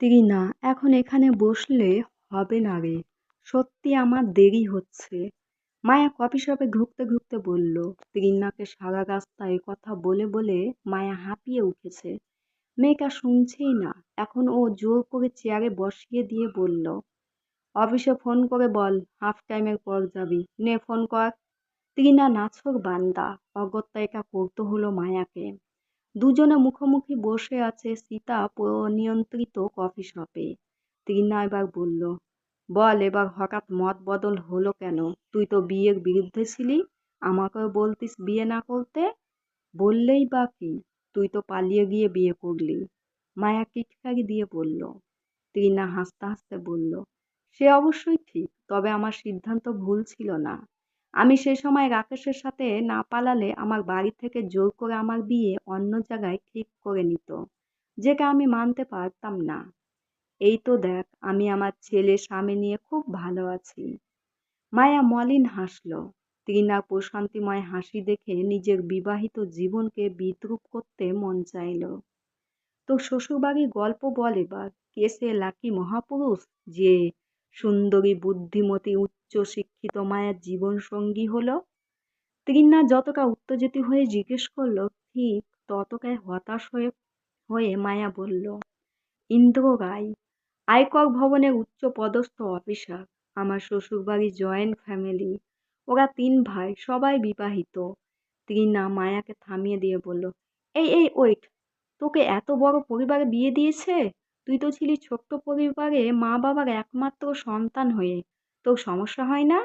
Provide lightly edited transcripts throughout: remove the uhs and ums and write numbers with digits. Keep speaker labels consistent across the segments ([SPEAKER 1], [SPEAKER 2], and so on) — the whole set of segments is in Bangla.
[SPEAKER 1] টিনা, এখন এখানে বসলে হবে না রে। সত্যি আমার দেরি হচ্ছে। মায়া কফি শপে ঢুকতে ঢুকতে বলল। ত্রিনাকে সারা রাস্তায় কথা বলে বলে মায়া হাঁপিয়ে উঠেছে। মেয়েটা শুনছেই না। এখন ও জোর করে চেয়ারে বসিয়ে দিয়ে বলল, অফিসে ফোন করে বল হাফ টাইমের পর যাবি, নে ফোন কর। ত্রিনা নাছোড় বান্দা, অগত্যা এটা করতে হলো মায়াকে। দুজনে মুখোমুখি বসে আছে সীতা নিয়ন্ত্রিত কফি শপে। ত্রিনা এবার বলল, বল এবার হঠাৎ মত বদল হলো কেন? তুই তো বিয়ের বিরুদ্ধে ছিলি, আমাকেও বলতিস বিয়ে না করতে। বললেই বা কি, তুই তো পালিয়ে গিয়ে বিয়ে করলি। মায়া টিটকারি দিয়ে বলল। ত্রিনা হাসতে হাসতে বলল, সে অবশ্যই ঠিক, তবে আমার সিদ্ধান্ত ভুল ছিল না। আমি সে সময় রাকেশের সাথে না পালালে আমার বাড়ি থেকে জোর করে আমার বিয়ে অন্য জায়গায় ঠিক করে নিত, যেটা আমি মানতে পারতাম না। এই তো দেখ, আমি আমার ছেলে স্বামী নিয়ে খুব ভালো আছি। মায়া মলিন হাসল। ত্রিনার প্রশান্তিময় হাসি দেখে নিজের বিবাহিত জীবনকে বিদ্রূপ করতে মন চাইল। তোর শ্বশুরবাড়ির গল্প বল এবার। কে সে লাকি মহাপুরুষ যে সুন্দরী বুদ্ধিমতী উচ্চ শিক্ষিত মায়ের জীবন সঙ্গী হলো? তৃষ্ণা যতটা উত্তেজিত হয়ে জিজ্ঞেস করলো, ঠিক ততটাই হতাশ হয়ে হয়ে মায়া বলল, ইন্দ্র রায়, আয়কর ভবনের উচ্চ পদস্থ অফিসার। আমার শ্বশুরবাড়ি জয়েন্ট ফ্যামিলি। ওরা 3 ভাই, সবাই বিবাহিত। তৃষ্ণা মায়াকে থামিয়ে দিয়ে বলল, এই ওয়েট, তোকে এত বড় পরিবারে বিয়ে দিয়েছে? তুই তো ছিলি ছোট্ট পরিবারে মা বাবার একমাত্র সন্তান হয়ে। তোর সমস্যা হয় না?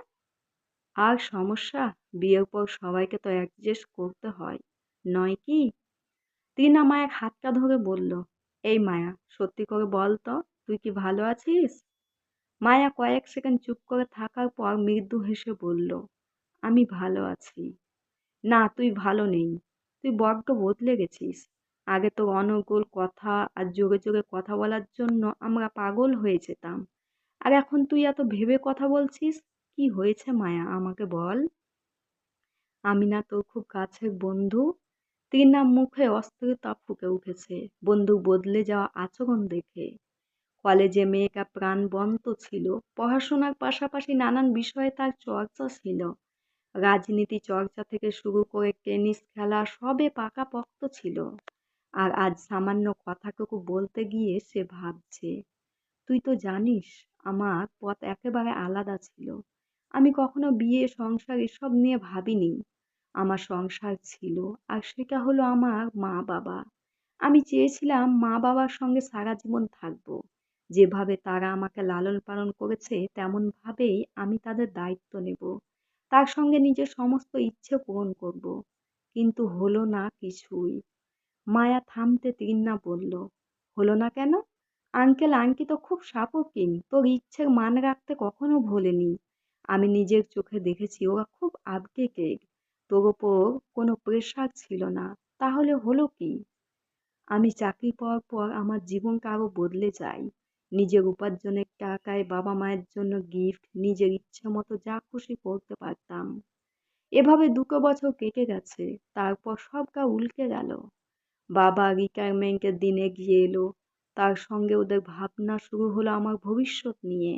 [SPEAKER 1] আর সমস্যা? বিয়ের পর সবাইকে তো অ্যাডজাস্ট করতে হয়, নয় কি? টিনা মায়ের হাতটা ধরে বলল, এই মায়া, সত্যি করে বল তো, তুই কি ভালো আছিস? মায়া কয়েক সেকেন্ড চুপ করে থাকার পর মৃদু হেসে বলল, আমি ভালো আছি। না, তুই ভালো নেই। তুই বড্ড বদলে গেছিস। আগে তোর অনর্গল কথা আর জোরে জোরে কথা বলার জন্য আমরা পাগল হয়ে যেতাম। আর এখন তুই এত ভেবে কথা বলছিস। কি হয়েছে মায়া, আমাকে বল। আমি না তোর খুব কাছের বন্ধু। তীর্ণার মুখে অস্থিরতা ফুটে উঠেছে বন্ধুর বদলে যাওয়া আচরণ দেখে। কলেজে মেয়েটা প্রাণবন্ত ছিল। পড়াশোনার পাশাপাশি নানান বিষয়ে তার চর্চা ছিল। রাজনীতি চর্চা থেকে শুরু করে টেনিস খেলা সবে পাকাপোক্ত ছিল। আর আজ সামান্য কথাটুকু বলতে গিয়ে সে ভাবছে, তুই তো জানিস আমার পথ একেবারে আলাদা ছিল। আমি কখনো বিয়ে সংসার এসব নিয়ে ভাবিনি। আমার সংসার ছিল, আর সেটা হলো আমার মা বাবা। আমি চেয়েছিলাম মা বাবার সঙ্গে সারা জীবন থাকবো। যেভাবে তারা আমাকে লালন পালন করেছে তেমন ভাবেই আমি তাদের দায়িত্ব নেব। তার সঙ্গে নিজের সমস্ত ইচ্ছে পূরণ করব। কিন্তু হলো না কিছুই। মায়া থামতে তৃষ্ণা বলল, হলো না কেন? আঙ্কেল আন্টি তো খুব সাপোর্টিং, তোর ইচ্ছের মান রাখতে কখনো ভোলেনি। আমি নিজের চোখে দেখেছি ওরা খুব আপডেটেড। তোর ওপর কোনো প্রেশার ছিল না। তাহলে হলো কি? আমি চাকরি পাওয়ার পর আমার জীবনটা আরো বদলে যায়। নিজের উপার্জনের টাকায় বাবা মায়ের জন্য গিফট, নিজের ইচ্ছে মতো যা খুশি করতে পারতাম। এভাবে 2 বছর কেটে গেছে। তারপর সব গা উল্টে গেল। বাবা রিটায়ারমেন্টের দিন এগিয়ে এলো। তার সঙ্গে ওদের ভাবনা শুরু হলো আমার ভবিষ্যৎ নিয়ে।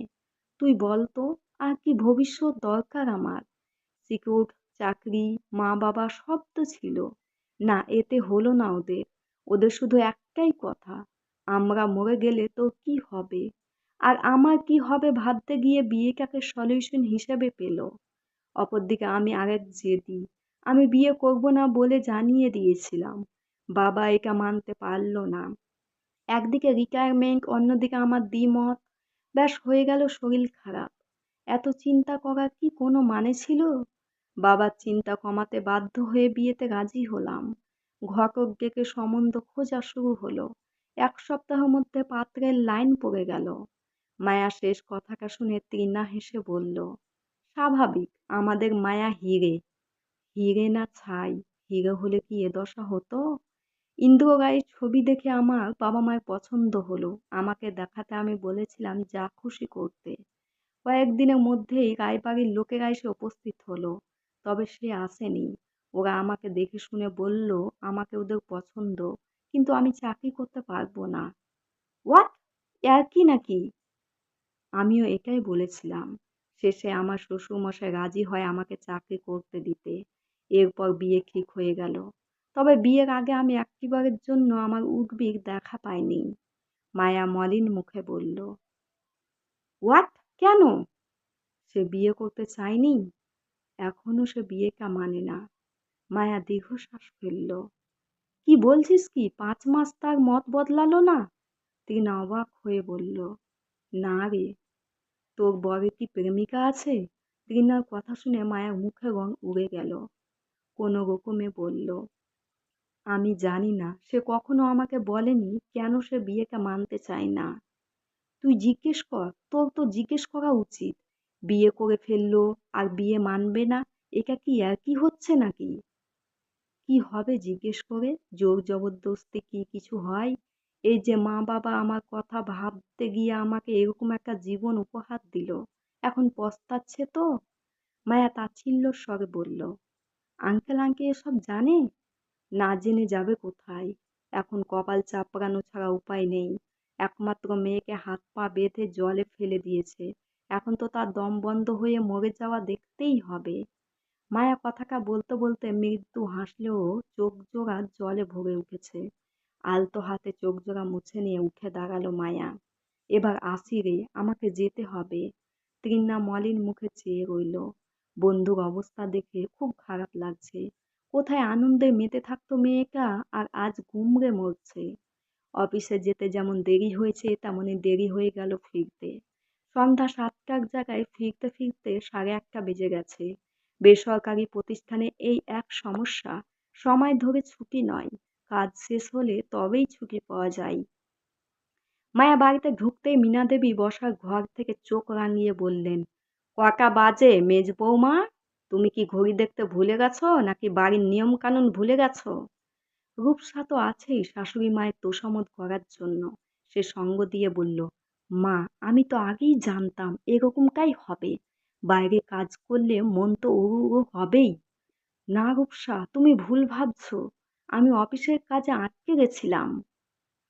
[SPEAKER 1] তুই বল তো, আর কি ভবিষ্যৎ দরকার আমার? সিকিউর চাকরি, মা বাবা সব তো ছিল। না, এতে হলো না ওদের। ওদের শুধু একটাই কথা, আমরা মরে গেলে তোর কি হবে? আর আমার কি হবে ভাবতে গিয়ে বিয়েটাকে সলিউশন হিসেবে পেল। অপরদিকে আমি আরেক জেদি। আমি বিয়ে করব না বলে জানিয়ে দিয়েছিলাম। বাবা এটা মানতে পারল না। একদিকে রিটায়ারমেন্ট, অন্যদিকে আমার দ্বিমত। ব্যাস হয়ে গেল শরীর খারাপ। এত চিন্তা করার কি কোনো মানে ছিল? বাবার চিন্তা কমাতে বাধ্য হয়ে বিয়েতে রাজি হলাম। ঘটক ডেকে সম্বন্ধ খোঁজা শুরু হলো। 1 সপ্তাহের মধ্যে পাত্রের লাইন পড়ে গেল। মায়া শেষ কথাটা শুনে তৃষ্ণা হেসে বলল, স্বাভাবিক, আমাদের মায়া হিরে। হিরে না ছাই? হিরে হলে কি এ দশা হতো? ইন্দ্র রায়ের ছবি দেখে আমার বাবা মায়ের পছন্দ হলো। আমাকে দেখাতে আমি বলেছিলাম যা খুশি করতে। কয়েকদিনের মধ্যেই রায়বাড়ির লোকেরা এসে উপস্থিত হলো। তবে সে আসেনি। ওরা আমাকে দেখে শুনে বলল আমাকে ওদের পছন্দ, কিন্তু আমি চাকরি করতে পারবো না। হোয়াট? একই নাকি? আমিও এটাই বলেছিলাম। শেষে আমার শ্বশুরমশাই রাজি হয় আমাকে চাকরি করতে দিতে। এরপর বিয়ে ঠিক হয়ে গেল। তবে বিয়ের আগে আমি একটিবারের জন্য আমার উর্বির দেখা পাইনি। মায়া মলিন মুখে বলল, হোয়াট? কেন? সে বিয়ে করতে চায়নি? এখনো সে বিয়েটা মানে না। মায়া দীর্ঘশ্বাস ফেলল। কি বলছিস কি? ৫ মাস তার মত বদলালো না? তীনা অবাক হয়ে বলল, না রে। তোর বরের কি প্রেমিকা আছে? তীনার কথা শুনে মায়ার মুখের রং উড়ে গেল। কোনো রকমে বলল, আমি জানি না। সে কখনো আমাকে বলেনি কেন সে বিয়েটা মানতে চায় না। তুই জিজ্ঞেস কর, তোর তো জিজ্ঞেস করা উচিত। বিয়ে করে ফেললো আর বিয়ে মানবে না, এটা কি একই হচ্ছে নাকি? কি হবে জিজ্ঞেস করে? জোর জবরদস্তি কি কিছু হয়? এই যে মা বাবা আমার কথা ভাবতে গিয়ে আমাকে এরকম একটা জীবন উপহার দিল, এখন পস্তাচ্ছে তো? মায়া তাচ্ছিল্যের স্বরে বলল, আঙ্কেল আন্টি এসব জানে? না জেনে যাবে কোথায়? এখন কপাল চাপড়ানো ছাড়া উপায় নেই। একমাত্র মেয়েকে হাত পা বেঁধে জলে ফেলে দিয়েছে। এখন তো তার দম বন্ধ হয়ে মরে যাওয়া দেখতেই হবে। মায়া কথাটা বলতে বলতে মৃদু হাসলেও চোখ জোড়া জলে ভরে উঠেছে। আলতো হাতে চোখ জোড়া মুছে নিয়ে উঠে দাঁড়ালো মায়া। এবার আসি রে, আমাকে যেতে হবে। তৃষ্ণা মলিন মুখে চেয়ে রইল। বন্ধুর অবস্থা দেখে খুব খারাপ লাগছে। কোথায় আনন্দে মেতে থাকতো মেয়েটা, আর আজ গুমড়ে মরছে। অফিসে যেতে যেমন দেরি হয়েছে তেমনই দেরি হয়ে গেল ফিরতে। সন্ধ্যা ৭টার জায়গায় ফিরতে ফিরতে ১১:৩০ বেজে গেছে। বেসরকারি প্রতিষ্ঠানে এই এক সমস্যা, সময় ধরে ছুটি নয়, কাজ শেষ হলে তবেই ছুটি পাওয়া যায়। মায়া বাড়িতে ঢুকতেই মীনা দেবী বসার ঘর থেকে চোখ রাঙিয়ে বললেন, কটা বাজে মেজ বৌমা? তুমি কি ঘড়ি দেখতে ভুলে গেছো নাকি বাড়ির নিয়ম কানুন ভুলে গেছো? রূপসা তো আছেই শাশুড়ি মায়ের তোষামোদ করার জন্য। সে সঙ্গ দিয়ে বলল, মা, আমি তো আগেই জানতাম এরকমটাই হবে। বাইরে কাজ করলে মন তো উড়ু উড়ু হবেই। না রূপসা, তুমি ভুল ভাবছো। আমি অফিসের কাজে আটকে গেছিলাম।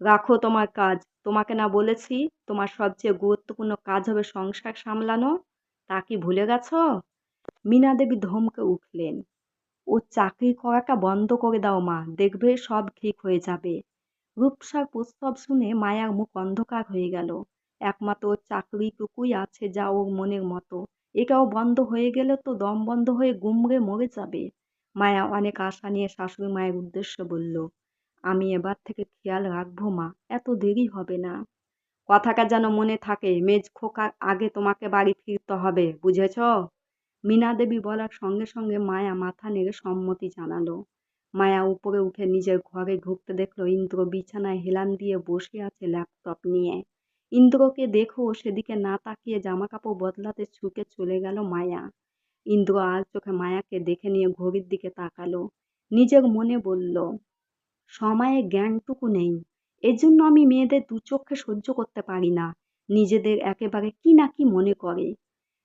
[SPEAKER 1] রাখো তোমার কাজ। তোমাকে না বলেছি তোমার সবচেয়ে গুরুত্বপূর্ণ কাজ হবে সংসার সামলানো? তা কি ভুলে গেছো? মীনা দেবী ধমকে উঠলেন, ও চাকরি করাটা বন্ধ করে দাও মা, দেখবে সব ঠিক হয়ে যাবে। রূপসার প্রস্তাব শুনে মায়ার মুখ অন্ধকার হয়ে গেল। একমাত্র ওর চাকরিটুকুই আছে যা ওর মনের মতো। এটাও বন্ধ হয়ে গেলে তো দম বন্ধ হয়ে গুমড়ে মরে যাবে। মায়া অনেক আশা নিয়ে শাশুড়ি মায়ের উদ্দেশ্যে বলল, আমি এবার থেকে খেয়াল রাখবো মা, এত দেরি হবে না। কথাটা যেন মনে থাকে, মেজ খোকার আগে তোমাকে বাড়ি ফিরতে হবে, বুঝেছ? মীনা দেবী বলার সঙ্গে সঙ্গে মায়া মাথা নেড়ে সম্মতি জানালো। মায়া উপরে উঠে নিজের ঘরে ঢুকতে দেখলো ইন্দ্র বিছানায় হেলান দিয়ে বসে আছে ল্যাপটপ নিয়ে। ইন্দ্রকে দেখো সেদিকে না তাকিয়ে জামা কাপড় বদলাতে ছুটে চলে গেল মায়া। ইন্দ্র আর চোখে মায়াকে দেখে নিয়ে ঘড়ির দিকে তাকালো। নিজের মনে বলল, সময়ের জ্ঞানটুকু নেই। এজন্য আমি মেয়েদের দু চোখে সহ্য করতে পারি না। নিজেদের একেবারে কি না কি মনে করে।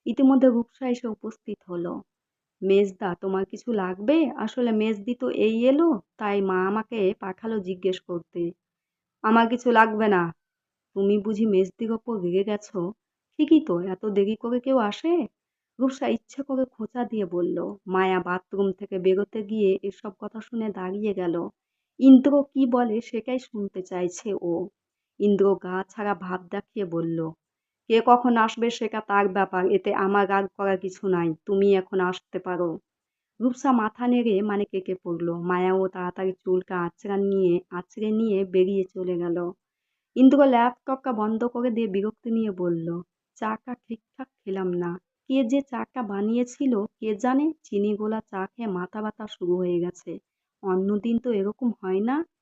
[SPEAKER 1] ইতিমধ্যে রূপসা এসে উপস্থিত হলো। মেজদা, তোমার কিছু লাগবে? আসলে মেজদি তো এই এলো, তাই মা আমাকে পাঠালো জিজ্ঞেস করতে। আমার কিছু লাগবে না। তুমি বুঝি মেজদির ওপর রেগে গেছো? ঠিকই তো, এত দেরি করে কেউ আসে? রূপসা ইচ্ছে করে খোঁচা দিয়ে বলল। মায়া বাথরুম থেকে বেরোতে গিয়ে এসব কথা শুনে দাঁড়িয়ে গেল। ইন্দ্র কি বলে সেটাই শুনতে চাইছে ও। ইন্দ্র গা ছাড়া ভাব দেখিয়ে বলল, কে কখন আসবে সেটা তার ব্যাপার, এতে আমার রাগ করার কিছু নাই, তুমি এখন আসতে পারো। রূপসা মাথা নেড়ে মানে কেঁকে পড়ল। মায়াও তাড়াতাড়ি চুলটা আঁচড়ে নিয়ে বেরিয়ে চলে গেল। ইন্দুকে ল্যাপটপটা বন্ধ করে দিয়ে বিরক্তি নিয়ে বলল, চাটা ঠিকঠাক খেলাম না। কে যে চাটা বানিয়েছিল কে জানে, চিনি গোলা চা খেয়ে মাথা ব্যথা শুরু হয়ে গেছে। অন্যদিন তো এরকম হয় না।